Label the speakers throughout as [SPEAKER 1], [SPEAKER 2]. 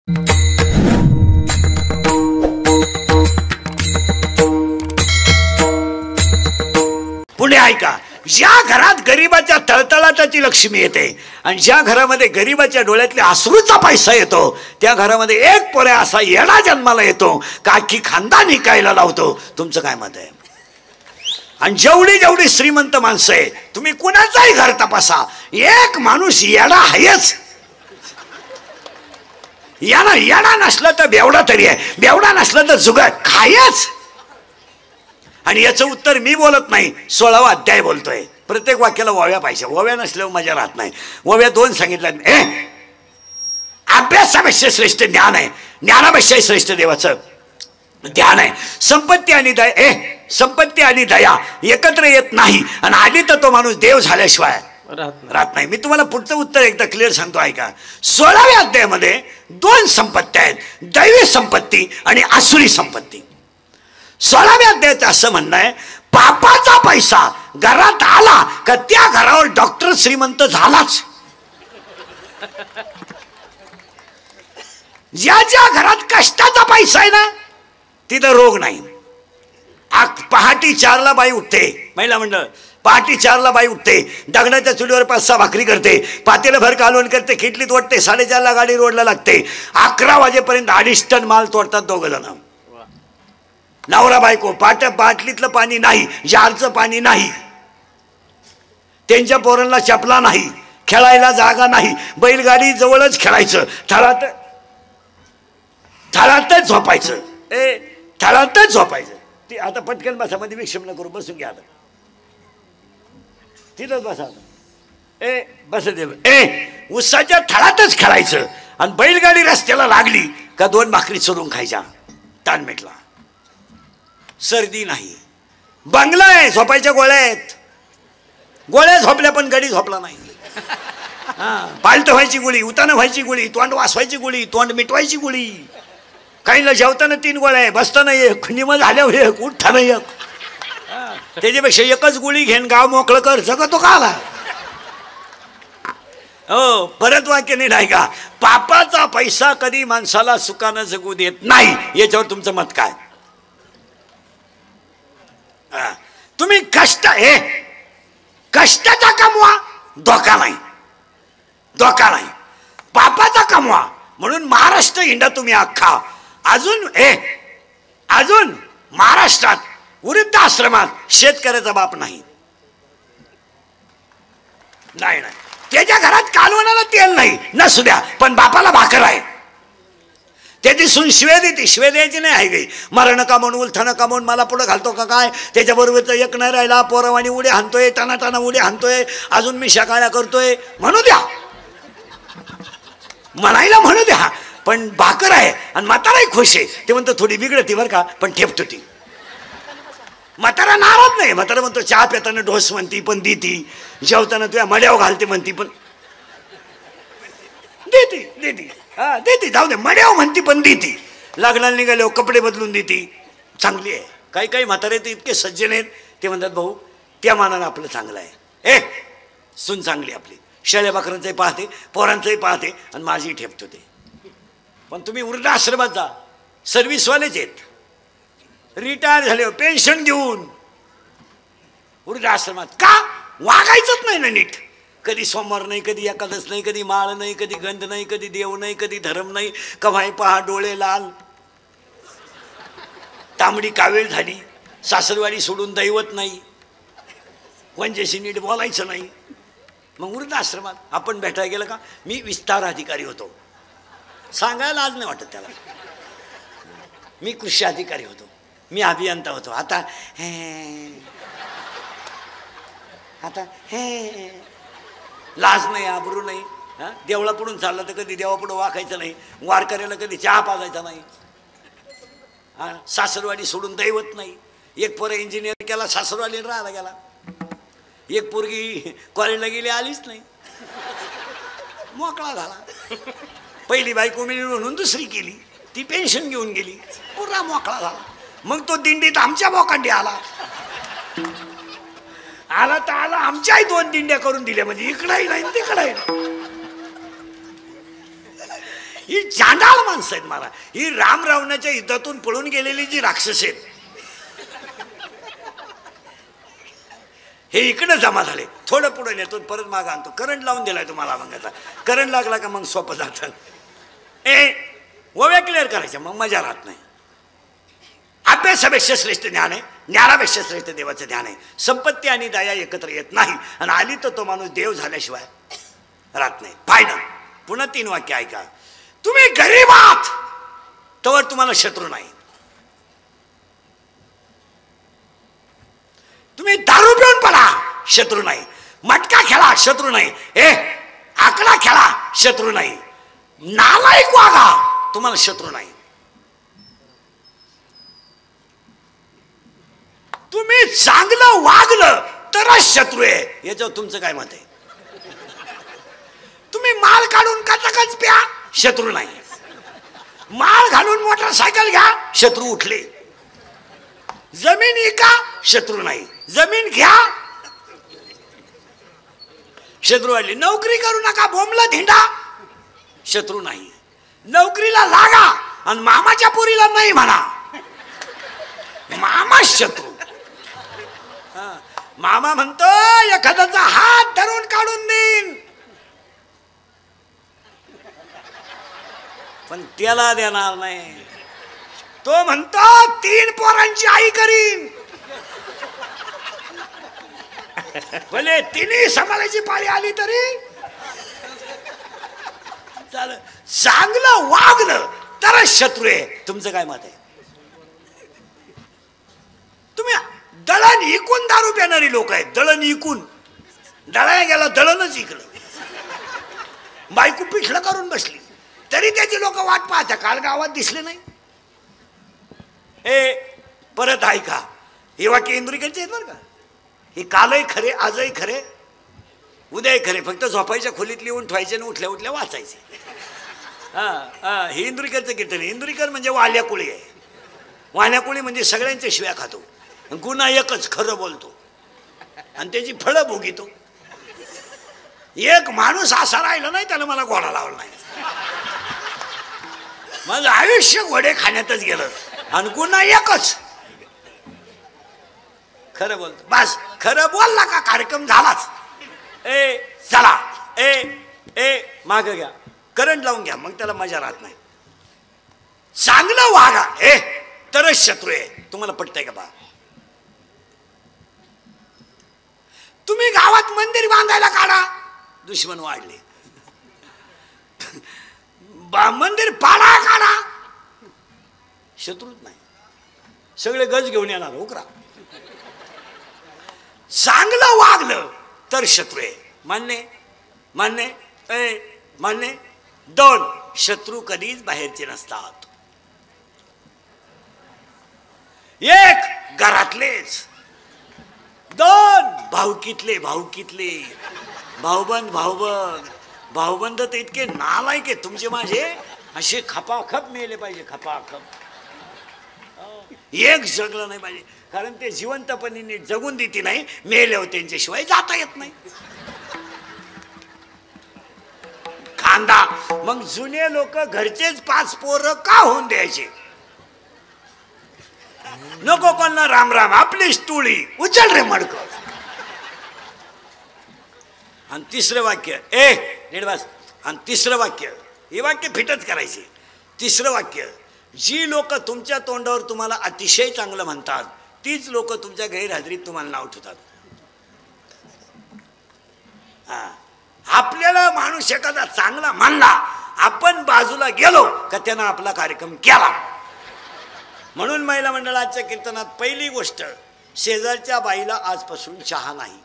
[SPEAKER 1] पुढे ऐका, ज्या घरात गरिबाच्या तळतळाटाची लक्ष्मी येते आणि ज्या घरामध्ये गरिबाच्या डोळ्यातल्या अश्रूचा पैसा येतो त्या घरामध्ये एक पोऱ्या असा येडा जन्माला येतो का की खानदान हिकायला लावतो. तुमचं काय मत आहे? आणि जेवढी जेवढी श्रीमंत माणसं आहे तुम्ही कुणाचाही घर तपासा, एक माणूस येडा आहेच. याला येडा नसला तर बेवडा तरी आहे, बेवडा नसला तर जुगार खायच. आणि याचं उत्तर मी बोलत नाही, 16वा अध्याय बोलतोय. प्रत्येक वाक्याला ओव्या पाहिजे, ओव्या नसल्यावर मजा राहत नाही. ओव्या 2 सांगितल्या. अभ्यासापेक्षा श्रेष्ठ ज्ञान आहे, ज्ञानापेक्षा श्रेष्ठ देवाचं ध्यान आहे. संपत्ती आणि दया, संपत्ती आणि दया एकत्र येत नाही आणि आली तर तो माणूस देव झाल्याशिवाय राहत नाही. मी तुम्हाला पुढचं उत्तर एकदा क्लिअर सांगतो ऐका. 16व्या अध्यायामध्ये 2 संपत्ती आहेत, दैवी संपत्ती आणि आसुरी संपत्ती. 16व्या अध्यायाचं असं म्हणणं आहे, पापाचा पैसा घरात आला का त्या घरावर डॉक्टर श्रीमंत झालाच. ज्या ज्या घरात कष्टाचा पैसा आहे ना तिथं रोग नाही. पहाटी 4ला बाई उठते, महिला मंडळ पहाटी 4ला बाई उठते, दगडाच्या चुलीवर 5-6 भाकरी करते, पातेलं भर कालवण करते, खिटलीत ओढते, 4:30ला गाडी रोडला लागते, 11 वाजेपर्यंत 2.5 टन माल तोडतात 2 जण. नवरा बायको. बाटलीतलं पाणी नाही, जारचं पाणी नाही, त्यांच्या पोरांना चपला नाही, खेळायला जागा नाही, बैलगाडी जवळच खेळायचं, थळातच झोपायचं, थळातच झोपायचं. ते आता पटकन बसा, मध्ये विक्षेप न करू, बसून घ्या आता, तिथंच बसा बस दे. उसाच्या थळातच खेळायचं आणि बैलगाडी रस्त्याला लागली का 2 भाकरी चुरून खायच्या, ताण मिटला. सर्दी नाही, बंगला आहे, झोपायच्या गोळ्या आहेत, गोळ्या झोपल्या पण गडी झोपला नाही. पालट व्हायची गोळी, उतानं व्हायची गोळी, तोंड वासवायची गोळी, तोंड मिटवायची गोळी, काहींना जेवताना 3 गोळ्या आहे, बसताना 1, निम झाल्यावर 1, उठताना 1. त्याच्यापेक्षा एकच गोळी घेऊन गाव मोकळं कर, जगतो का आला. हो, परत वाक्य नाही का, पापाचा पैसा कधी माणसाला सुखानं जगू देत नाही. याच्यावर तुमचं मत काय? तुम्ही कष्टाचा कमवा, धोका नाही, धोका नाही. पापाचा कमवा म्हणून महाराष्ट्र हिंडा तुम्ही अख्खा. अजून महाराष्ट्रात वृद्ध आश्रमात शेतकऱ्याचा बाप नाही. त्याच्या घरात कालवणाला तेल नाही, नसू द्या, पण बापाला भाकर आहे. त्याची सून शिवे देते, शिवे द्यायची नाही आहे गे. मरण का म्हणून उलथानं का म्हणून मला पुढं घालतो का काय, त्याच्याबरोबरचं एक नाही राहिला, पोरवानी उड्या हाणतोय, टाना उड्या हाणतोय, अजून मी शकाळ्या करतोय, म्हणू द्या, म्हणायला म्हणू द्या, पण भाकर आहे. आणि म्हाताराही खुश आहे. ते म्हणतो थोडी बिघडती बरं का, पण ठेपतो ती. म्हातारा नाराज नाही, म्हातारा म्हणतो चहा पिताना ढोस म्हणती पण देती, जेवताना तुझ्या मड्यावर घालते म्हणती पण देती, जाऊ दे, मड्यावर म्हणती पण देती, लग्नाला निघाल्यावर कपडे बदलून देती, चांगली आहे. काही म्हातारे ते इतके सज्जन आहेत, ते म्हणतात भाऊ त्या मानानं आपलं चांगलं आहे. सून चांगली आपली, शेळ्या बकरांचंही पाहते, पोरांचंही पाहते आणि माझी ठेपतो ते. पण तुम्ही वृद्धाश्रमात जा, सर्व्हिसवालेच आहेत, रिटायर झाले पेन्शन घेऊन वृद्धाश्रमात. का? वागायचंच नाही ना नीट. कधी सोमवार नाही, कधी एकादश नाही, कधी माळ नाही, कधी गंध नाही, कधी देव नाही, कधी धर्म नाही. कव्हाही पहा डोळे लाल, तांबडी कावेळ झाली, सासरवाडी सोडून दैवत नाही, वंजेशी नीट बोलायचं नाही. मग वृद्धाश्रमात आपण भेटायला गेलं का, मी विस्तार अधिकारी होतो, सांगायला आज नाही वाटत त्याला. मी कृषी अधिकारी होतो, मी अभियंता होतो, आता लाज नाही, आबरू नाही. देवळा पडून चाललं तर कधी देवापुढं वाकायचं नाही, वारकऱ्याला कधी चहा पाजायचा नाही, सासरवाडी सोडून दैवत नाही. एक पोरं इंजिनियर केला, सासरवाडी राहायला गेला. एक पोरगी कॉलेजला गेली, आलीच नाही, मोकळा झाला. पहिली बायको मिळून म्हणून दुसरी केली, ती पेन्शन घेऊन गेली, पुरा मोकळा झाला. मग तो दिंडीत आमच्या बोकांडी आला तर आला, आमच्याही 2 दिंड्या करून दिल्या, म्हणजे इकडाही नाही तिकडाही नाही. ही चांडाळ माणसं आहेत. मला ही राम रावणाच्या युद्धातून पळून गेलेली जी राक्षस आहेत हे इकडे जमा झाले. थोडं पुढे नेतो परत माग आणतो. करंट लावून दिलाय तुम्हाला. मग आता करंट लागला का मग सोपं जातं. ओव्या क्लिअर करायच्या मग मजा राहत नाही. अभ्यासापेक्षा श्रेष्ठ ज्ञान आहे. ज्ञानापेक्षा श्रेष्ठ देवाचं ध्यान आहे. संपत्ती आणि दया एकत्र येत नाही आणि आली तर तो माणूस देव झाल्याशिवाय राहत नाही. फायदा पुन्हा 3 वाक्य ऐका. तुम्ही गरीब आहात तवर तुम्हाला शत्रू नाही. तुम्ही दारू पिऊन पडा शत्रू नाही. मटका खेळा शत्रू नाही. आकडा खेळा शत्रू नाही. नालायक वागा तुम्हाला शत्रू नाही. तुम्ही चांगलं वागलं तरच शत्रू आहे. याच्यावर तुमचं काय मत आहे? तुम्ही माल काढून कचाकच प्या शत्रू नाही. माल घालून मोटरसायकल घ्या शत्रू उठले. जमीन इका शत्रू नाही. जमीन घ्या शत्रू वाढली. नोकरी करू नका बोंबला धिंडा शत्रू नाही. नोकरीला लागा आणि मामाच्या पोरीला नाही म्हणा मामा शत्रू. मामा म्हणतो एखाद्याचा हात धरून काढून देईन पण त्याला देणार नाही. तो म्हणतो 3 पोरांची आई करीन भले 3ही सांभाळायची पाळी आली तरी चाल. चांगलं वागलं तरच शत्रू आहे. तुमचं काय मत आहे? तुम्ही दळण इकून दारू पिणारी लोक आहेत. दळण इकून दळायला गेला दळणच इकलं. बायको पिठलं करून बसली तरी त्याची लोक वाट पाहता. काल गावात दिसले नाही. परत ऐका. हे वाक्य इंदुरीकरचे आहेत बरं का. हे कालही खरे आजही खरे उद्याही खरे. फक्त झोपायच्या खोलीत लिहून ठेवायचे आणि उठल्या उठल्या वाचायचे. हे इंदुरीकरचं कीर्तन. इंदुरीकर म्हणजे वाल्याकुळी आहे. वाल्याकुळी म्हणजे सगळ्यांच्या शिव्या खातो. गुन्हा एकच खरं बोलतो आणि त्याची फळं भोगितो. एक माणूस असा राहिला नाही त्यानं मला घोडा लावला नाही. माझं आयुष्य घोडे खाण्यातच गेलं आणि गुन्हा एकच खरं बोलतो. बस खरं बोलला का कार्यक्रम झालाच. चला माग घ्या करंट लावून घ्या मग त्याला मजा राहत नाही. चांगलं वागा तरच शत्रू आहे. तुम्हाला पटतंय का? बा तुम्ही गावात मंदिर बांधायला काढा दुश्मन वाढले. मंदिर पाडा काढा शत्रूच नाही. सगळे गज घेऊन येणार उकरा. चांगलं वागलं तर शत्रू आहे. मान्य मान्य मान्य. 2 शत्रू कधीच बाहेरचे नसतात. 1 घरातलेच. 2 भाऊकीतले भाऊबंद भाऊबंद तर इतके नालायक आहेत तुमचे माझे. असे खपाखप मेले पाहिजे खपाखप. 1 जगलं नाही पाहिजे कारण ते जिवंतपणे नीट जगून देते नाही. मेल्यावर त्यांच्याशिवाय जाता येत नाही. खांदा मग जुने लोक घरचेच 5 पोरं का होऊन द्यायचे. नको कोणला राम राम आपली टोळी उचल रे मडक. आणि 3रं वाक्य निर्वास. आणि 3रं वाक्य हे वाक्य फिटच करायचे. 3रं वाक्य. जी लोक तुमच्या तोंडावर तुम्हाला अतिशय चांगलं म्हणतात तीच लोक तुमच्या गैरहजेरीत तुम्हाला नाव ठेवतात. आपल्याला माणूस एखादा चांगला मानला आपण बाजूला गेलो का त्यानं आपला कार्यक्रम केला. म्हणून महिला मंडळाच्या कीर्तनात पहिली गोष्ट शेजारच्या बाईला आजपासून चहा नाही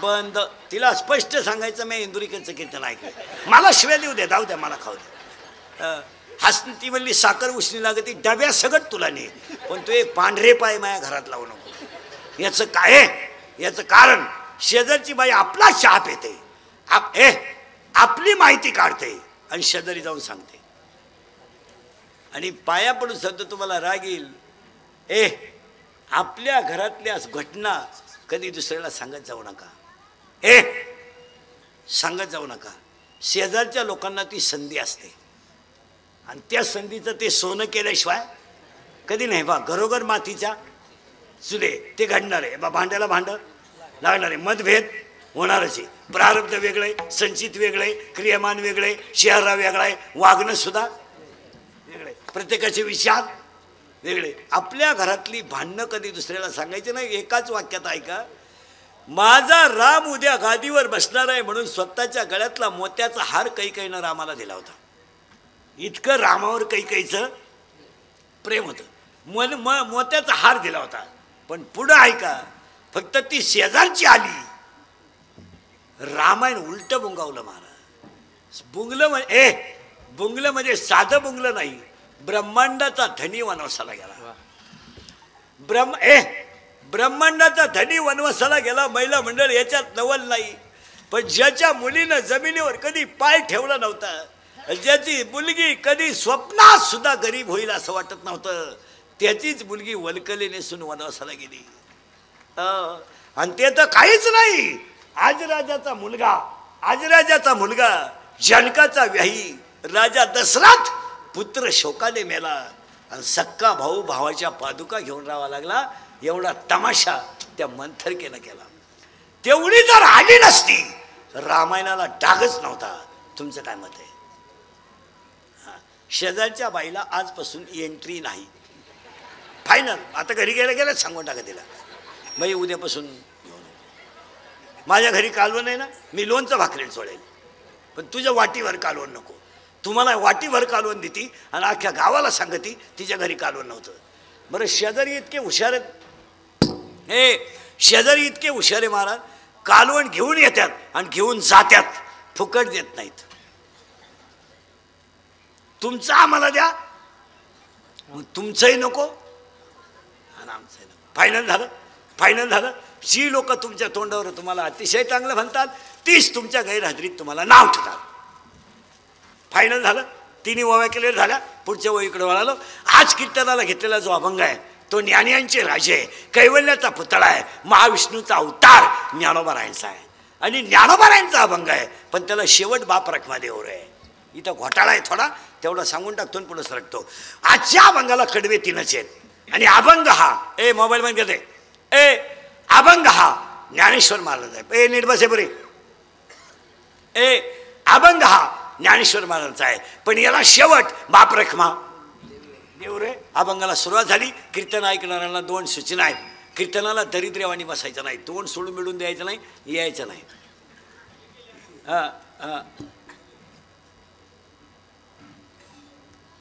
[SPEAKER 1] बंद. तिला स्पष्ट सांगायचं मी इंदुरीकरचं कीर्तन ऐकलं. मला शिव्या देऊ दे जाऊ द्या मला खाऊ दे. हसती म्हणली साखर उष्णी लागती डब्या सगळं तुला नाही पण तू एक पांढरे पाय माझ्या घरात लावू नको. याचं काय याचं कारण शेजारची बाई आपला चहा पिते आपली माहिती काढते आणि शेजारी जाऊन सांगते आणि पाया पडून सांगतो तुम्हाला राग येईल. आपल्या घरातल्या घटना कधी दुसऱ्याला सांगत जाऊ नका. सांगत जाऊ नका. शेजारच्या लोकांना ती संधी असते आणि त्या संधीचं ते सोनं केल्याशिवाय कधी नाही. बा घरोघर मातीच्या चुले ते घडणार आहे. बा भांड्याला भांड लागणार आहे. मतभेद होणारच आहे. प्रारब्ध वेगळे, संचित वेगळे, क्रियमान वेगळे, शहरा वेगळा आहे, वागणं सुद्धा वेगळे, प्रत्येकाचे विचार वेगळे. आपल्या घरातली भांडणं कधी दुसऱ्याला सांगायचे नाही. एकाच वाक्यात ऐका, माझा राम उद्या गादीवर बसणार आहे म्हणून स्वतःच्या गळ्यातला मोत्याचा हार कैकेयीनं रामाला दिला होता. इतकं रामावर कैकेयीचं प्रेम होतं. मोत्याचा हार दिला होता. पण पुढं ऐका, फक्त ती शेजारची आली, रामायण उलट बुंगावलं महाराज. बुंगलं म्हणजे साधं बुंगलं नाही, ब्रह्मांडाचा धनी वनवासाला गेला. ब्रह्मांडाचा धनी वनवासाला गेला. महिला मंडळ याच्यात नवल नाही. पण ज्याच्या मुलीनं जमिनीवर कधी पाय ठेवला नव्हता, ज्याची मुलगी कधी स्वप्नात सुद्धा गरीब होईल असं वाटत नव्हतं, त्याचीच मुलगी वलकली नेसून वनवासाला गेली. आणि ते तर काहीच नाही. आजराजाचा मुलगा जनकाचा व्याही राजा दशरथ पुत्र शोकाने मेला आणि सक्का भाऊ भावाच्या पादुका घेऊन राहावा लागला. एवढा तमाशा त्या मंथरकेनं केला. तेवढी जर आली नसती रामायणाला डागच नव्हता. तुमचं काय मत आहे? शेजारच्या बाईला आजपासून एंट्री नाही, फायनल. आता घरी गेल्या सांगून टाका तिला, बाई उद्यापासून येऊ नको. माझ्या घरी कालवण आहे ना, मी लोणचं भाकरेल सोडेल, पण तुझ्या वाटीवर कालवण नको. तुम्हाला वाटीवर कालवण देती आणि अख्ख्या गावाला सांगती तिच्या घरी कालवण नव्हतं. बरं, शेजारी इतके हुशार आहेत. शेजारी इतके हुशार आहे महाराज, कालवण घेऊन येतात आणि घेऊन जात्यात, फुकट देत नाहीत. तुमचं आम्हाला द्या, मग तुमचंही नको आणि आमचंही नको. फायनल झालं. जी लोक तुमच्या तोंडावर तुम्हाला अतिशय चांगलं म्हणतात, तीच तुमच्या गैरहजेरीत तुम्हाला नाव ठेवतात. फायनल झालं. तिन्ही ओव्या क्लिअर झाल्या. पुढच्या ओळीकडे वळालो. आज कीर्तनाला घेतलेला जो अभंग आहे तो ज्ञानियांचे राजे आहे, कैवल्याचा पुतळा आहे, महाविष्णूचा अवतार ज्ञानोबारायांचा आहे. आणि ज्ञानोबारायांचा अभंग आहे, पण त्याला शेवट बाप रखमादेवर आहे. इथं घोटाळा आहे थोडा, तेवढा सांगून टाकतो पुढे सरकतो. आजच्या अभंगाला कडवे तीनच आहेत. आणि अभंग हा मोबाईल मध्ये घेते, अभंग हा ज्ञानेश्वर महाराज आहे. नीट बसे बरे. अभंग हा ज्ञानेश्वर महाराजांचा आहे, पण याला शेवट बाप रखमा देव रे. अभंगाला सुरुवात झाली. कीर्तन ऐकणाऱ्यांना दोन सूचना आहेत. कीर्तनाला दरिद्र्यवाणी बसायचं नाही, तोंड सोडून मिळून द्यायचं नाही, यायचं नाही.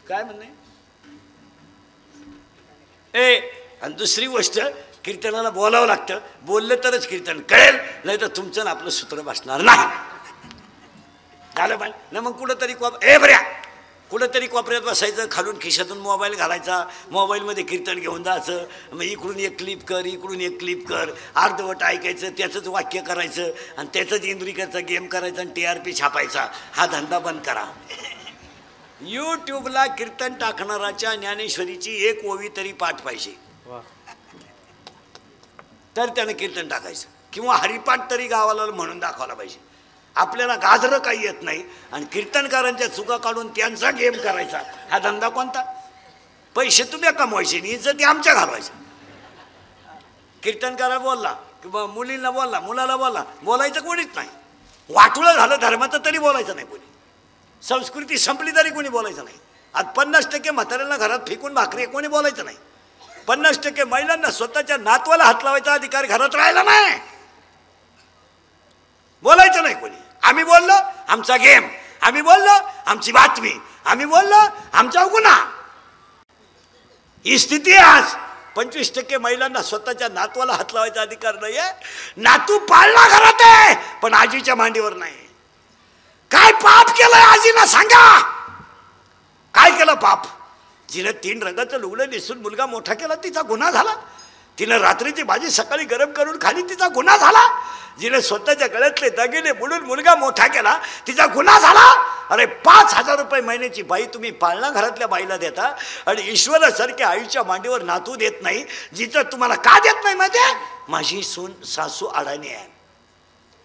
[SPEAKER 1] काय म्हणणे. आणि दुसरी गोष्ट, कीर्तनाला बोलावं लागतं. बोललं तरच कीर्तन कळेल, नाही तर तुमचं ना आपलं सूत्र बसणार नाही. झालं पाहिजे ना. मग कुठंतरी कुठंतरी कोपऱ्यात बसायचं, खालून खिशातून मोबाईल घालायचा, मोबाईलमध्ये कीर्तन घेऊन जायचं. मग इकडून एक क्लिप कर, इकडून एक क्लिप कर, अर्धवट ऐकायचं, त्याचंच वाक्य करायचं आणि त्याचंच इंद्रिकाचा गेम करायचा आणि TRP छापायचा. हा धंदा बंद करा. यूट्यूबला कीर्तन टाकणाराच्या ज्ञानेश्वरीची एक ओवी तरी पाठ पाहिजे, तर त्यानं कीर्तन टाकायचं. किंवा हरिपाठ तरी गावाला म्हणून दाखवायला पाहिजे. आपल्याला गाजरं काही येत नाही आणि कीर्तनकारांच्या चुका काढून त्यांचा गेम करायचा. हा धंदा कोणता? पैसे तुम्ही कमवायचे आणि इज्जत आमच्या घालवायचं. कीर्तनकारा बोलला किंवा मुलींना बोलला, मुलाला बोलला, बोलायचं कोणीच नाही. वाटुळं झालं धर्माचं तरी बोलायचं नाही कोणी. संस्कृती संपली तरी कोणी बोलायचं नाही. आज 50% म्हाताऱ्यांना घरात फेकून भाकरी, कोणी बोलायचं नाही. 50% महिलांना स्वतःच्या नातवाला हात लावायचा अधिकार घरात राहिला नाही, बोलायचं नाही कोणी. आम्ही बोललो आमचा गेम, आम्ही बोललो आमची बातमी, आम्ही बोललो आमचा गुन्हा. ही स्थिती आहे आज. 25% महिलांना स्वतःच्या नातवाला हात लावायचा अधिकार नाहीये. नातू पाळला घरात आहे पण आजीच्या मांडीवर नाही. काय पाप केलंय आजीला सांगा. काय केलं पाप? जिने 3 रंगाचं लुगडं नेसून मुलगा मोठा केला, तिचा गुन्हा झाला. तिने रात्रीची भाजी सकाळी गरम करून खाली, तिचा गुन्हा झाला. जिने स्वतःच्या गळ्यातले दागिने बुडून मुलगा मोठा केला, तिचा गुन्हा झाला. अरे 5,000 रुपये महिन्याची बाई तुम्ही पाळणा घरातल्या बाईला देता आणि ईश्वरासारख्या आईच्या मांडीवर नातू देत नाही. जिचं तुम्हाला का देत नाही माहिती आहे? माझी सून सासू अडाणी आहे.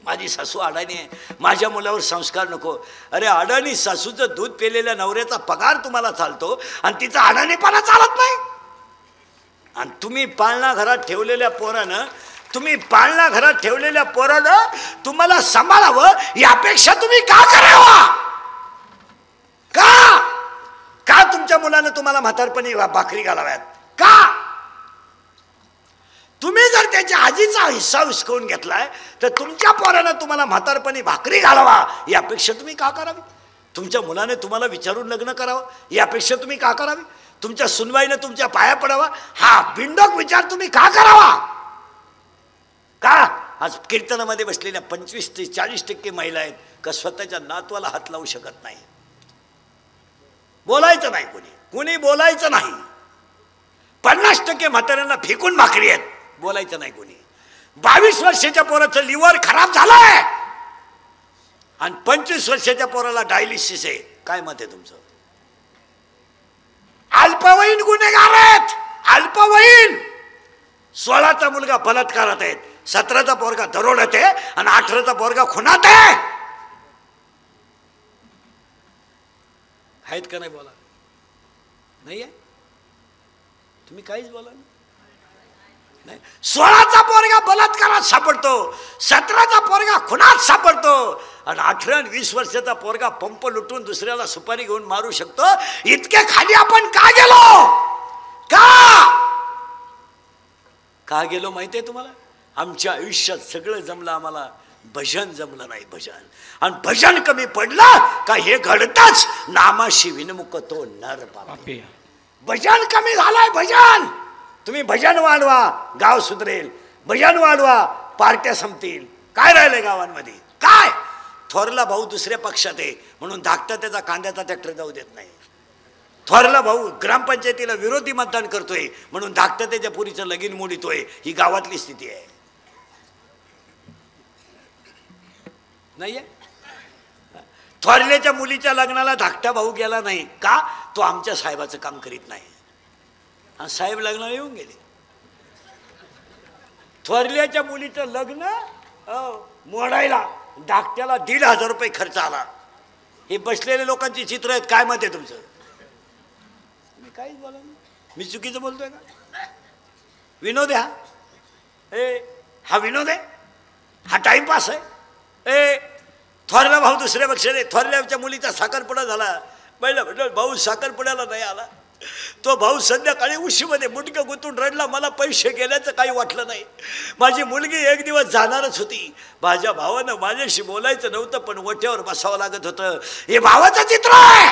[SPEAKER 1] माझी सासू अडाणी आहे, माझ्या मुलावर संस्कार नको. अरे अडाणी सासूचं दूध पेलेल्या नवऱ्याचा पगार तुम्हाला चालतो आणि तिचा अडाणीपणा चालत नाही. आणि तुम्ही पाळणा घरात ठेवलेल्या पोरानं तुम्हाला सांभाळावं यापेक्षा तुम्ही का करावा? का तुमच्या मुलानं तुम्हाला म्हातारपणी भाकरी घालाव्यात? का? तुम्ही जर त्याच्या आजीचा हिस्सा हिसकवून घेतलाय तर तुमच्या पोरानं तुम्हाला म्हातारपणी भाकरी घालावा यापेक्षा तुम्ही का करावी? तुमच्या मुलाने तुम्हाला विचारून लग्न करावं यापेक्षा तुम्ही का करावी? तुमच्या सुनबाईनं तुमच्या पाया पडावा हा बिंडोक विचार तुम्ही का करावा? का? आज कीर्तनामध्ये बसलेल्या 25 ते 40% महिला आहेत का स्वतःच्या नातवाला हात लावू शकत नाही. बोलायचं नाही, कोणी बोलायचं नाही. 50% म्हाताऱ्यांना फेकून भाकरी आहेत, बोलायचं नाही कोणी. 22 वर्षाच्या पोराचं लिव्हर खराब झालंय आणि 25 वर्षाच्या पोराला डायलिसिस आहे. काय मत आहे तुमचं? अल्पवयीन गुन्हेगार आहेत, अल्पवयीन. 16चा मुलगा बलात्कारात आहेत, 17चा पोरगा दरोड्यात आहे आणि 18चा पोरगा खुनात आहे. आहेत का नाही? बोला. नाही आहे? तुम्ही काहीच बोला नाही. 16चा पोरगा बलात्कारात सापडतो, 17चा पोरगा खुनात सापडतो आणि 18 आणि 20 वर्षाचा पोरगा पंप लुटून दुसऱ्याला सुपारी घेऊन मारू शकतो. इतके खाली आपण का गेलो? का गेलो माहिती आहे तुम्हाला? आमच्या आयुष्यात सगळं जमलं, आम्हाला भजन जमलं नाही. भजन आणि भजन कमी पडलं का हे घडतच. नामाशी विनमुख तो नर पापी. भजन कमी झालंय. भजन तुम्ही भजन वाढवा, गाव सुधरेल. भजन वाढवा, पार्ट्या संपतील. काय राहिलंय गावांमध्ये? काय? थोरला भाऊ दुसऱ्या पक्षात आहे म्हणून धाकटा त्याचा कांद्याचा ट्रॅक्टर जाऊ देत नाही. थोरला भाऊ ग्रामपंचायतीला विरोधी मतदान करतोय म्हणून धाकटा त्याच्या पुरीचं लगीन मोडीतोय. ही गावातली स्थिती आहे. नाहीये? थोरल्याच्या मुलीच्या लग्नाला धाकटा भाऊ गेला नाही का? तो आमच्या साहेबाचं काम करीत नाही. आणि साहेब लग्नाला येऊन गेले. थोरल्याच्या मुलीचं लग्न मोडायला धाकट्याला 1,500 रुपये खर्च आला. हे बसलेल्या लोकांची चित्र आहेत. काय मत आहे तुमचं? मी काहीच बोला नाही. मी चुकीचं बोलतोय का? विनोद आहे हा विनोद आहे? हा टाइमपास आहे? थोरला भाऊ दुसऱ्या पक्षाने थोरल्याच्या मुलीचा साखरपुडा झाला. पहिला म्हटलं भाऊ साखरपुड्याला नाही आला. तो भाऊ संध्याकाळी उशीमध्ये मुटकं गुंतून रडला. मला पैसे गेल्याचं काही वाटलं नाही. माझी मुलगी एक दिवस जाणारच होती. माझ्या भावानं माझ्याशी बोलायचं नव्हतं पण ओठ्यावर बसावं लागत होतं. हे भावाचं चित्र आहे.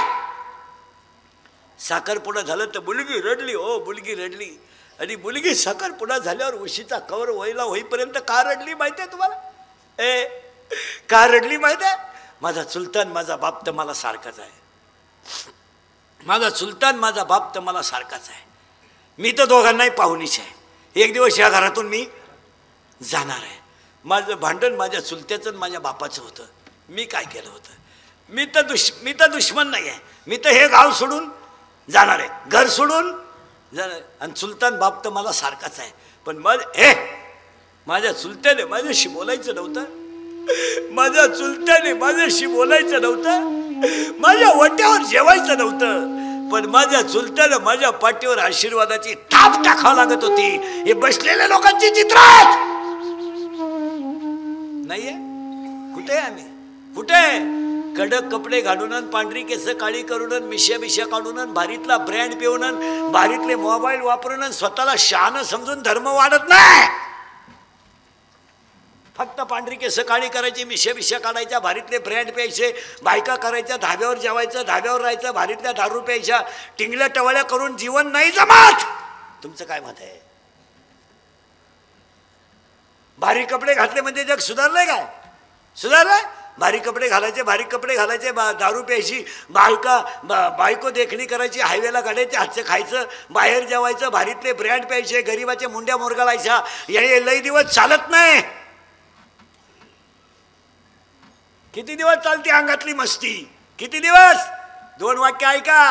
[SPEAKER 1] साखरपुडा झालं तर मुलगी रडली. मुलगी रडली. आणि मुलगी साखरपुडा झाल्यावर उशीचा कवर व्हायला होईपर्यंत का रडली माहिती आहे तुम्हाला? का रडली माहिती आहे? माझा चुलतान माझा बाप तर मला सारखाच आहे. माझा चुलतान माझा बाप तर मला सारखाच आहे. मी तर दोघांनाही पाहुणीच आहे. एक दिवस या घरातून मी जाणार आहे. माझं भांडण माझ्या चुलत्याचं माझ्या बापाचं होतं. मी काय केलं होतं? मी तर दुश्मन नाही आहे. मी तर हे गाव सोडून जाणार आहे, घर सोडून जाणार. आणि चुलतान बाप तर मला सारखाच आहे. पण माझ्या चुलत्याने माझ्याशी बोलायचं नव्हतं. माझ्या चुलत्याने माझ्याशी बोलायचं नव्हतं. माझ्या वट्यावर जेवायचं नव्हतं. पण माझ्या चुलत्यानं माझ्या पाठीवर आशीर्वादाची थाप टाकावं लागत होती. हे बसलेल्या लोकांची चित्र आहेत. नाहीये? कुठे आहे आम्ही? कुठे? कडक कपडे घालून, पांढरी केस काळी करून, मिश्या काढून, भारीतला ब्रँड पिऊन, भारीतले मोबाईल वापरून स्वतःला शहाणं समजून धर्म वाढत नाही. फक्त पांढरी केस काळी करायची, मिश्या काढायच्या, भारीतले ब्रँड प्यायचे, बायका करायच्या, धाब्यावर जेवायचं, धाब्यावर राहायचं, भारीतल्या दारू प्यायच्या, टिंगल्या टवळ्या करून जीवन नाही जमत. तुमचं काय मत आहे? भारी कपडे घातले म्हणजे जग सुधारलंय काय? सुधारलंय? भारी कपडे घालायचे, दारू प्यायची, बायको देखणी करायची, हायवेला गाड्याचे हातचं खायचं, बाहेर जेवायचं, भारीतले ब्रँड प्यायचे, गरीबाचे मुंड्या मोरगाळायच्या. हे लई दिवस चालत नाही. किती दिवस चालते अंगातली मस्ती? किती दिवस? 2 वाक्य ऐका.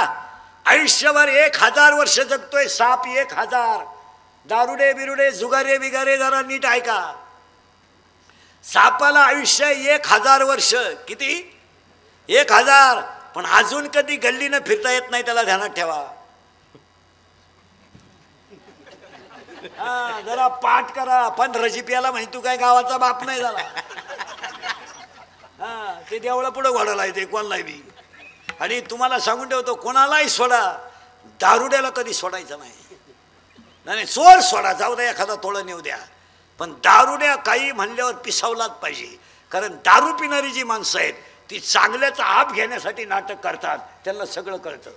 [SPEAKER 1] आयुष्यभर 1000 वर्ष जगतोय साप. 1000 दारुडे बिरुडे जुगारे बिगारे जरा नीट ऐका. सापाला आयुष्य 1000 वर्ष. किती? 1000. पण अजून कधी गल्लीनं फिरता येत नाही, त्याला ध्यानात ठेवा. हा, जरा पाठ करा. 15 जीपीला म्हणजे तू काय गावाचा बाप नाही झाला. हा, ते देवळा पुढे घोडाला येते कोणालाही बी. आणि तुम्हाला सांगून ठेवतो, कोणालाही सोडा, दारुड्याला कधी सोडायचं नाही. नाही चोर सोडा, जाऊ द्या, एखादा तोडं नेऊ द्या, पण दारुड्या काही म्हणल्यावर पिसावलाच पाहिजे. कारण दारू पिणारी जी माणसं आहेत ती चांगल्याचा आप घेण्यासाठी नाटक करतात. त्यांना सगळं कळतं.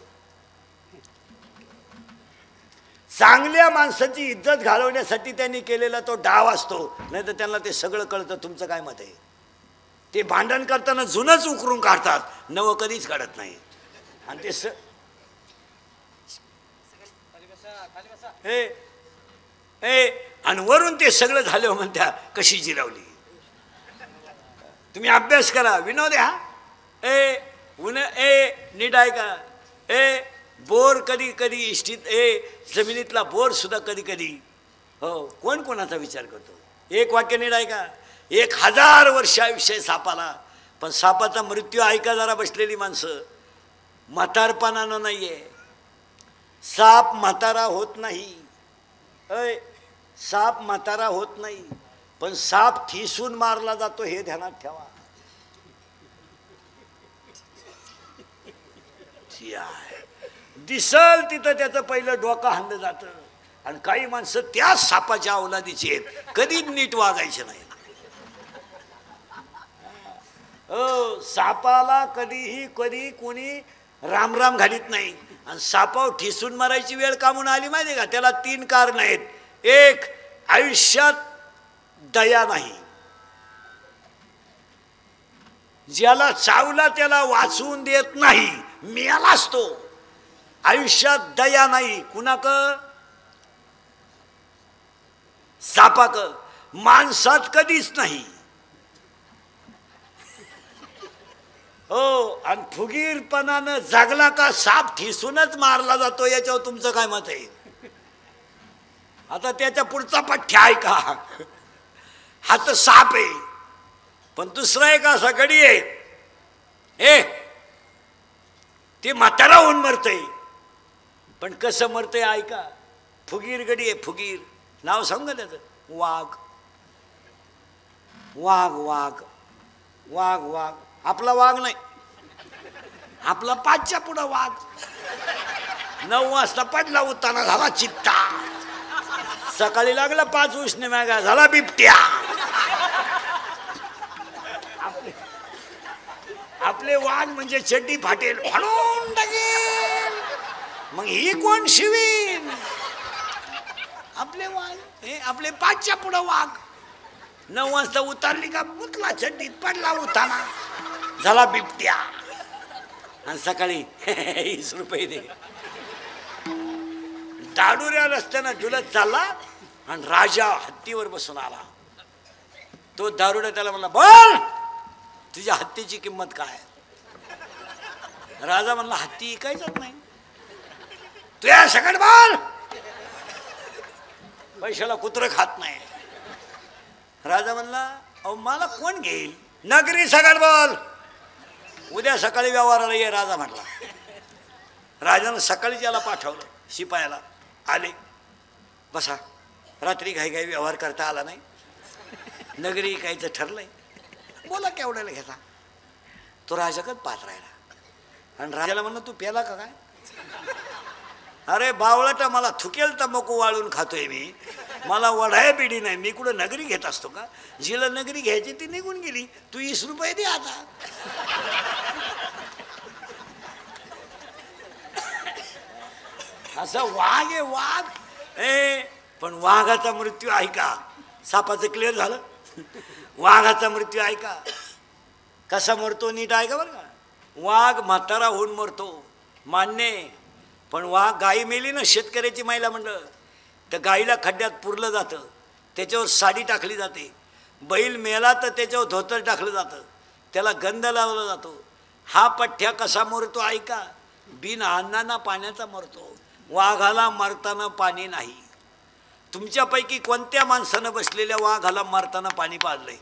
[SPEAKER 1] चांगल्या माणसाची इज्जत घालवण्यासाठी त्यांनी केलेला तो डाव असतो. नाही तर त्यांना ते सगळं कळतं. तुमचं काय मत आहे? ते भांडण करताना जुनंच उकरून काढतात, नवं कधीच काढत नाही. आणि ते आणि वरून ते सगळं झालं म्हणत्या कशी जिरावली. तुम्ही अभ्यास करा. विनोद हा नीट आहे का? बोर कधी कधी इष्टीत जमिनीतला बोर सुद्धा कधी कधी. हो, कोण कोणाचा विचार करतो? एक वाक्य नीट आहे का? 1000 वर्ष आयुष्य सापाला. पण सापाचा मृत्यू ऐका जरा बसलेली माणसं. म्हातारपणानं नाहीये. साप म्हातारा होत नाही. साप म्हातारा होत नाही, पण साप ठिसून मारला जातो हे ध्यानात ठेवा. दिसल तिथं त्याचं पहिलं डोकं हाणलं जातं. आणि काही माणसं त्या सापाच्या अवलादीची आहेत, कधीच नीट वागायचे नाही. सापाला कधीही कधी कोणी राम राम घालीत नाही. आणि सापावर ठिसून मारायची वेळ का म्हणून आली माहिती का? त्याला 3 कारण आहेत. एक, आयुष्यात दया नाही. ज्याला चावला त्याला वाचवून देत नाही, मेलाच तो. आयुष्यात दया नाही. कुणाक? सापाक. माणसात कधीच नाही. हो, आणि फुगीरपणानं जागला का साप ठिसूनच मारला जातो. याच्यावर तुमचं काय मत आहे? आता त्याच्या पुढचा पठ्य आहे का? हा तर साप आहे. पण दुसरा एक असा गडी आहे, ते म्हातारा होऊन मरतय. पण कसं मरतय ऐका. फुगीर गडी आहे. फुगीर नाव सांग त्याचं. वाघ. वाघ वाघ वाघ वाघ. आपला वाघ नाही, आपला 5च्या पुढं वाघ. 9 वाजता पडला, उत्ताना झाला चित्ता. सकाळी लागला 5 उष्ण मागा, झाला बिबट्या. आपले वाघ म्हणजे चड्डी फाटेल, फाडून टाकेल. मग ही कोण शिवीन? आपले वाघ. हे आपले 5च्या पुढं वाघ. 9 वाजता उतारली का मुतला चड्डीत, पडला उताना, झाला बिबट्या. आणि सकाळी 20 रुपये दे. दाडुऱ्या रस्त्यानं जुलत चालला आणि राजा हत्तीवर बसून आला. तो दारुड्या त्याला म्हणला, बोल तुझ्या हत्तीची किंमत काय? राजा म्हणला, हत्ती इकायचंच नाही. तुझ्या सकट बोल, पैशाला कुत्र खात नाही. राजा म्हणला, अहो मला कोण घेईल? नगरी सकट बोल, उद्या सकाळी व्यवहाराला ये. राजा म्हटला. राजानं सकाळी त्याला पाठवलं. शिपायाला आले, बसा. रात्री घाई घाई व्यवहार करता आला नाही, नगरी कायचं ठरलंय, बोला केवढ्याला घेता. तो राजाकडे पाहत राहिला. आणि राजाला म्हणलं, तू प्याला का काय? अरे बावळटा, मला थुकेल तंबाखू वाळून खातोय मी, मला वढाय बिडी नाही, मी कुठं नगरी घेत असतो का? जिला नगरी घ्यायची ती निघून गेली, तू 20 रुपये दे आता. असं वाघ आहे वाघ. पण वाघाचा मृत्यू ऐका. सापाचं क्लिअर झालं. वाघाचा मृत्यू ऐका. कसा मरतो नीट ऐका बरं का. वाघ म्हातारा होऊन मरतो, मान्य. पण वाघ, गाई मेली ना, शेतकऱ्याची महिला म्हणलं, तर गाईला खड्ड्यात पुरलं जातं, त्याच्यावर साडी टाकली जाते. बैल मेला तर त्याच्यावर धोतर टाकलं जातं, त्याला गंध लावला जातो. हा पठ्ठ्या कसा मरतो ऐका. बिन अन्नाना पाण्याचा मरतो. वाघाला मरताना पाणी नाही. तुमच्यापैकी कोणत्या माणसानं बसलेल्या वाघाला मरताना पाणी पाजलंय?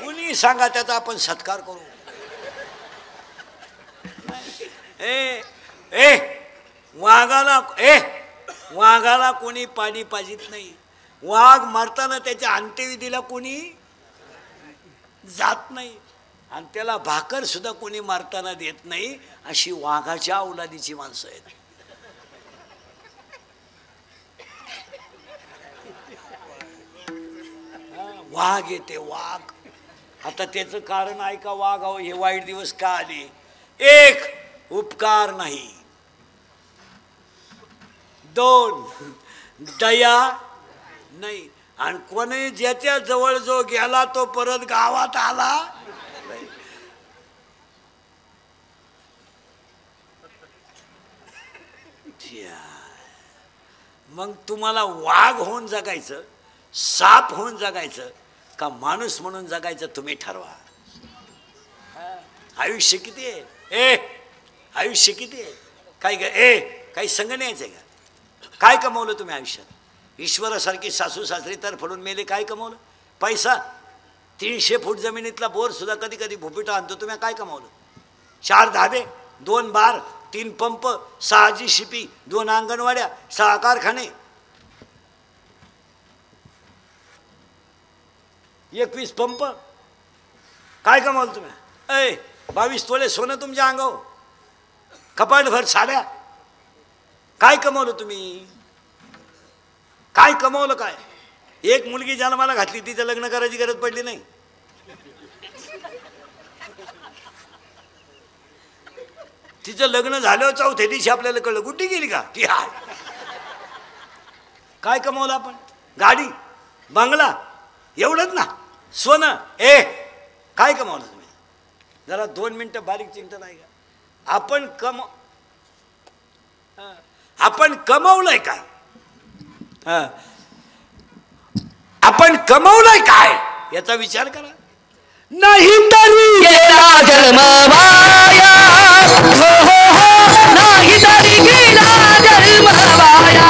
[SPEAKER 1] कुणी सांगा त्याचा आपण सत्कार करू. ए ए वाघाला कोणी पाणी पाजित नाही. वाघ मरताना त्याच्या अंत्यविधीला कोणी जात नाही आणि त्याला भाकर सुद्धा कोणी मारताना देत नाही. अशी वाघाच्या औलादीची माणसं आहेत. वाघ येते वाघ. आता त्याचं कारण आहे का वाघ हे वाईट दिवस का आले? एक, उपकार नाही. दोन, दया नाही. आणि कोणी ज्याच्या जवळ जो गेला तो परत गावात आला. मग तुम्हाला वाघ होऊन जगायचं, साप होऊन जगायचं का माणूस म्हणून जगायचं तुम्ही ठरवा. आयुष्य किती आहे? आयुष्य किती आहे? काय काही संग न्यायचंय का? काय कमवलं तुम्ही आयुष्यात? ईश्वरासारखी सासू सासरी तर फडून मेले. काय कमवलं? पैसा. 300 फूट जमिनीतला बोर सुद्धा कधी कधी भुपिटा आणतो. तुम्ही काय कमवलं? 4 धाबे, 2 बार, 3 पंप, 6 GCP, 2 अंगणवाड्या, 6 कारखाने, 21 पंप. काय कमावलं तुम्ही? 22 तोळे सोनं तुमच्या अंगावर, कपाटभर साड्या. काय कमवलं तुम्ही? काय कमवलं? काय एक मुलगी जन्माला घातली, तिचं लग्न करायची गरज पडली नाही. तिचं लग्न झालं, चौथ्या दिवशी आपल्याला कळलं कुठे गेली का ती. हाय काय कमवलं आपण? गाडी, बंगला, एवढंच ना. सोनं. काय कमवलं तुम्ही? जरा 2 मिनिटं बारीक चिंता नाही का? आपण कमवलंय काय? आपण कमवलंय काय याचा विचार करा. नाही तरी गेला जन्म वाया. हो हो हो. नाही तरी गेला जन्म वाया.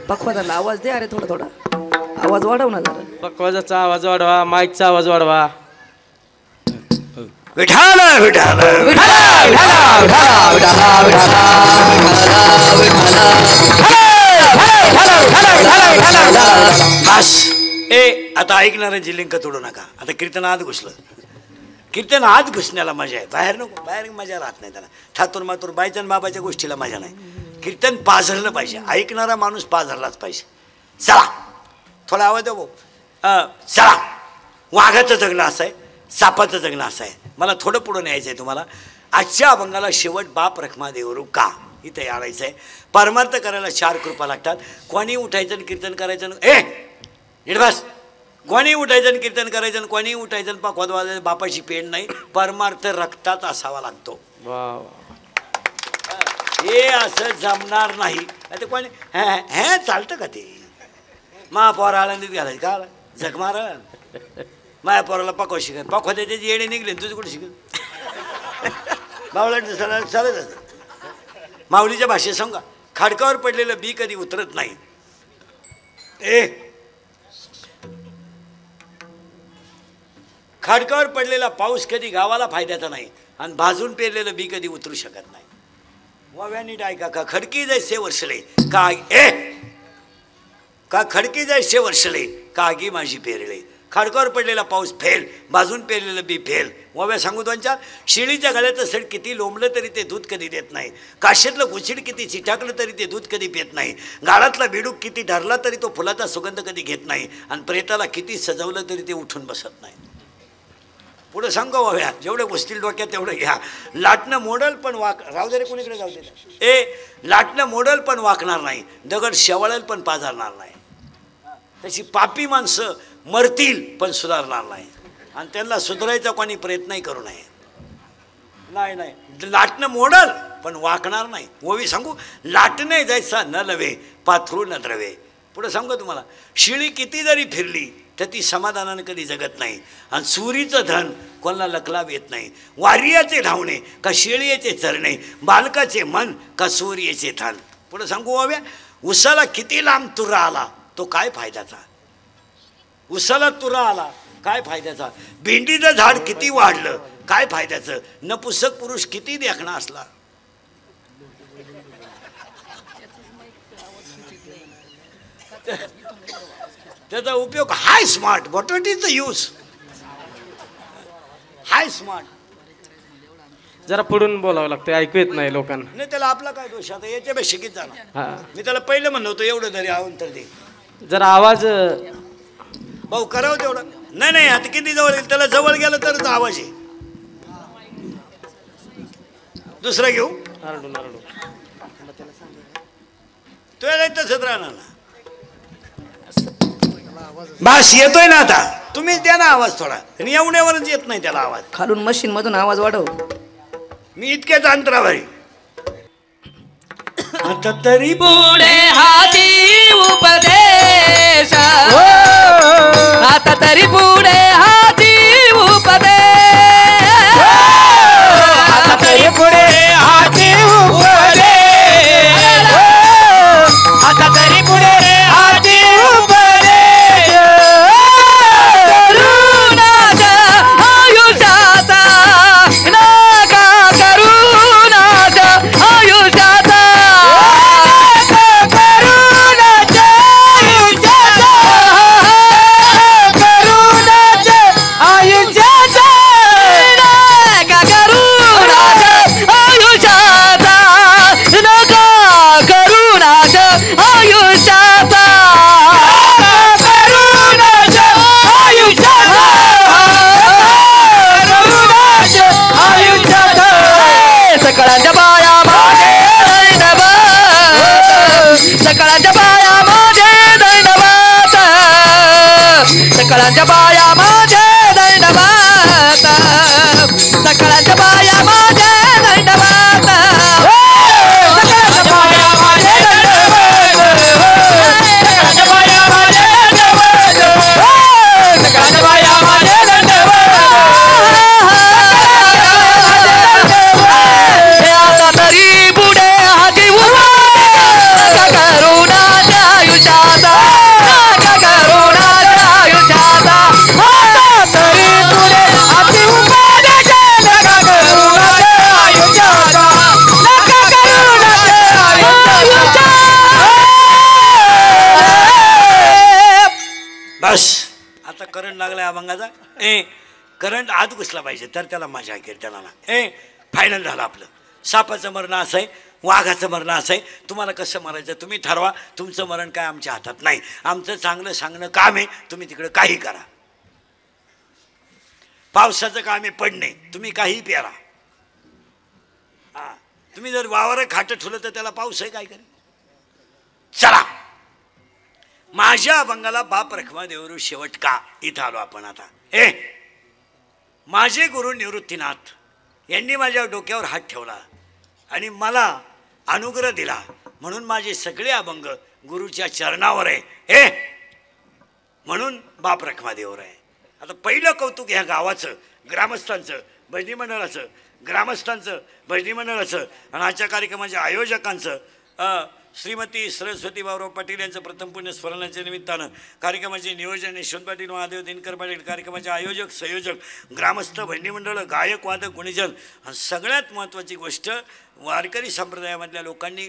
[SPEAKER 2] पक्वाजाला आवाज दे. अरे थोडा थोडा आवाज वाढव ना जरा.
[SPEAKER 3] पक्वाजाचा आवाज वाढवा, माईकचा आवाज वाढवा.
[SPEAKER 1] विठाल विठाल बस. आता ऐकणाऱ्यांची लिंक तोडू नका. आता कीर्तन आत घुसलं. कीर्तन आत घुसण्याला मजा आहे, बाहेर नको. बाहेर मजा राहत नाही त्याला. ठातूर मातूर बायचन बाबाच्या गोष्टीला मजा नाही. कीर्तन पाझरलं पाहिजे. ऐकणारा माणूस पाझरलाच पाहिजे. चला थोडा आवाज द्या भाऊ. चला. वाघाचं जगणं असं आहे, सापाचं जगणं असं आहे. मला थोडं पुढं न्यायचं आहे तुम्हाला. आजच्या अभंगाला शेवट बाप रखमा देवरू का इथे आणायचं आहे. परमार्थ करायला 4 कृपा लागतात. कोणी उठायचं आणि कीर्तन करायचं ए निर्वास, कोणी उठायचं आणि कीर्तन करायचं आणि कोणी उठायचं आणि पाखवाद वाजायचं, बापाची पेंड नाही. परमार्थ रक्तात असावा लागतो. हे असं जमणार नाही. ते कोणी हे चालतं का ते? महापौर आळंदीत घालायचं का झक मार माझ्या पोराला पाकवा शिकत पाकवा त्याची येणे निघले तुझी कुठे शिकत बावळा चालत असत. माऊलीच्या भाषेत सांगा, खाडकावर पडलेलं बी कधी उतरत नाही. खाडकावर पडलेला पाऊस कधी गावाला फायद्याचा नाही आणि भाजून पेरलेलं बी कधी उतरू शकत नाही. वाव्यानी डायका का खडकी जैसे वर्षले का का खडकी जैसे वर्षले कागी माझी पेरले. खाडकावर पडलेला पाऊस फेल, भाजून पेरलेलं बी फेल. वाव्या सांगू दोनच्या, शिळीच्या गळ्याचं सड किती लोंबलं तरी ते दूध कधी देत नाही. काशीतलं गुचिड किती चिटाकलं तरी ते दूध कधी पित नाही. गाळातला बेडूक किती धरला तरी तो फुलाचा सुगंध कधी घेत नाही. आणि प्रेताला किती सजवलं तरी ते उठून बसत नाही. पुढं सांगा वाव्या, जेवढं गोष्टी डोक्यात तेवढं घ्या. लाटणं मोडल पण राहू दे रे, कोणीकडे जाऊ दे. लाटणं मोडल पण वाकणार नाही, दगड शेवाळल पण पाजारणार नाही. तशी पापी माणसं मरतील पण सुधारणार नाही आणि त्यांना सुधारायचा कोणी प्रयत्नही करू नये. नाही नाही, लाटणं मोडल पण वाकणार नाही. ओवी सांगू, लाटणे जायचा न लवे पाथरू न द्रवे. पुढे सांगू तुम्हाला, शिळी किती जरी फिरली तर ती समाधानानं कधी जगत नाही आणि सुरीचं धन कोणाला लकलाव येत नाही. वारियाचे धावणे का शेळीचे चरणे, बालकाचे मन का सूर्याचे थान. पुढे सांगू ओव्या, उसाला किती लांब तुरा आला तो काय फायद्याचा. उसाला तुरा आला काय फायद्याचा. भेंडीचं झाड किती वाढलं काय फायद्याचं. नपुसक पुरुष किती देखणा असला. त्याचा उपयोग hi smart. What is the use hi smart.
[SPEAKER 3] जरा पुढून बोलावं लागतं, ऐकू येत नाही लोकांना.
[SPEAKER 1] नाही त्याला आपला काय दोष आता, याच्या शिकीत जाणार. मी त्याला पहिलं म्हणलं होतं एवढं तरी आवून तर दे.
[SPEAKER 3] जरा आवाज
[SPEAKER 1] भाऊ करावं तेवढं. नाही नाही, आता किती जवळ येईल, त्याला जवळ गेलं तरच आवाज आहे. दुसरा घेऊ तो तसंच राहणार ना. बस येतोय ना आता, तुम्हीच द्या ना आवाज थोडा. आणि एवढ्यावरच येत नाही त्याला आवाज.
[SPEAKER 2] खालून मशीन मधून आवाज वाढव.
[SPEAKER 1] मी इतक्याच अंतरावर आता तरी
[SPEAKER 2] पुढे हाती उपदेश, आता तरी पुढे हाती उपदेश, आता तरी पुढे हाती उपदेश, आता तरी पुढे हाती उपदेश. करुणाचा आयुष्याचा नका करुणाचा आयुष्याचा, करुणाचा आयुष्याचा, करुणाचा आयुष्याचा, नका करुणाचा आयुष्याचा, नका करुणाचा आयुष्याचा, करुणाचा आयुष्याचा, करुणाचा आयुष्याचा. सकाळच्या बाया माझे दैनवात, सकाळच्या बाया माझे दैनवात, सकाळच्या बाया माझे दैनवात, सकाळच्या बाया माझे दैनवात, सकाळच्या बाया माझे दैनवात, सकाळच्या बाया माझे दैनवात, सकाळच्या बाया माझे आता तरी पुढे हाती उपदेश, करुणाच्या आयुष्याचा, करुणाच्या आयुष्याचा. आता तरी पुढे हाती उपदेश, करुणाच्या आयुष्याचा, करुणाच्या आयुष्याचा.
[SPEAKER 1] बस आता करंट लागलाय अभंगाचा. करंट आत घुसला पाहिजे तर त्याला मजा कीर्तनाला. फायनल झालं आपलं. सापाचं मरण असं आहे, वाघाचं मरण असं आहे. तुम्हाला कसं मरायचं तुम्ही ठरवा. तुमचं मरण काय आमच्या हातात नाही. आमचं चांगलं सांगणं काम आहे. तुम्ही तिकडं काही करा. पावसाचं काम आहे पडणे, तुम्ही काही पेरा. तुम्ही जर वावर खाट ठेवलं तर त्याला पाऊस आहे काय करेल. चला माझ्या अभंगाला बाप रखमा देवरू शेवट का इथं आलो आपण आता. माझे गुरु निवृत्तीनाथ यांनी माझ्या डोक्यावर हात ठेवला आणि मला अनुग्रह दिला म्हणून माझे सगळे अभंग गुरुच्या चरणावर आहे. म्हणून बाप रखमा देवर आहे. आता पहिलं कौतुक ह्या गावाचं, ग्रामस्थांचं, भजनी मंडळाचं, ग्रामस्थांचं, भजनी मंडळाचं आणि आजच्या कार्यक्रमाच्या आयोजकांचं. श्रीमती सरस्वती बाबुराव पाटील यांचं प्रथम पुण्य स्मरणाच्या निमित्तानं कार्यक्रमाचे नियोजन यशवंत पाटील, महादेव दिनकर पाटील, कार्यक्रमाचे आयोजक, संयोजक, ग्रामस्थ, भजनी मंडळ, गायक, वादक, गुणीजन आणि सगळ्यात महत्त्वाची गोष्ट वारकरी संप्रदायामधल्या लोकांनी